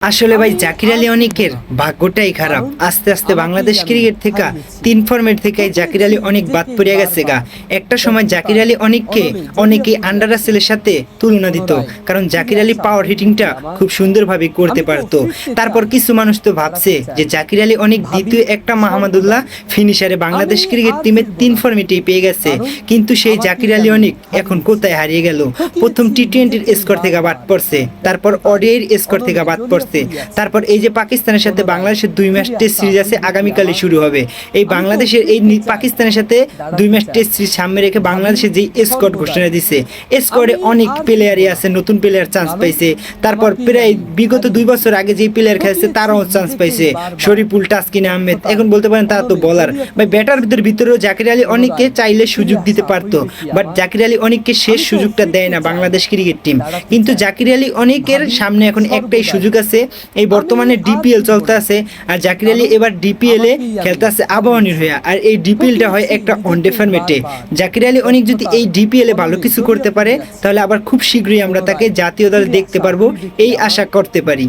আসলে ভাই জাকির আলী অনেকের ভাগ্যটাই খারাপ। আস্তে আস্তে বাংলাদেশ ক্রিকেট থেকে 3 ফরম্যাট থেকে জাকির আলী অনেক বাদ পড়ে গেছে গা। একটা সময় জাকির আলী অনেককে অনেকেই আন্ডার রাসেলের সাথে তুলনা দিত, কারণ জাকির আলী পাওয়ার হিটিংটা খুব সুন্দরভাবে করতে পারতো। তারপর কিছু মানুষ তো ভাবছে যে জাকির আলী অনেক দ্বিতীয় একটা মাহমুদুল্লাহ ফিনিশারে বাংলাদেশ ক্রিকেট টিমের 3 ফরম্যাটেই পেয়ে গেছে। কিন্তু সেই জাকির আলী অনেক এখন কোথায় হারিয়ে গেল? প্রথম টি20-র স্কোর থেকে বাদ পড়ছে, তারপর ওডিআইয়ের স্কোর থেকে বাদ পড়ছে, তারপর এই যে পাকিস্তানের সাথে বাংলাদেশের 2 ম্যাচ টেস্ট সিরিজ আছে, আগামীকালই শুরু হবে। এই বাংলাদেশের এই পাকিস্তানের সাথে 2 ম্যাচ টেস্ট সিরিজ সামনে রেখে বাংলাদেশের যে স্কোয়াড ঘোষণা দিছে, স্কোয়াডে অনেক প্লেয়ারই আছে, নতুন প্লেয়ার চান্স পাইছে। তারপর প্রায় বিগত 2 বছর আগে যে প্লেয়ার খেলছে তারাও চান্স পাইছে, শরীফুল, তাসকিন আহমেদ। এখন বলতে পারেন তারা তো বলার ভাই, ব্যাটারদের ভিতরেও জাকির আলী অনেককে চাইলে সুযোগ দিতে পারতো, বাট জাকির আলী অনেককে শেষ সুযোগটা দেয় না বাংলাদেশ ক্রিকেট টিম। কিন্তু জাকির আলী অনেকের সামনে এখন একটাই সুযোগ আছে, এই বর্তমানে ডিপিএল চলতে আছে, আর জাকির আলী এবার ডিপিএল এ খেলতে আছে আবাহনীর হয়ে। আর এই ডিপিএলটা হয় একটা ওয়ানডে ফরম্যাটে। জাকির আলী অনেক যদি এই ডিপিএল এ ভালো কিছু করতে পারে, তাহলে আবার খুব শীঘ্রই আমরা তাকে জাতীয় দলে দেখতে পারবো, এই আশা করতে পারি।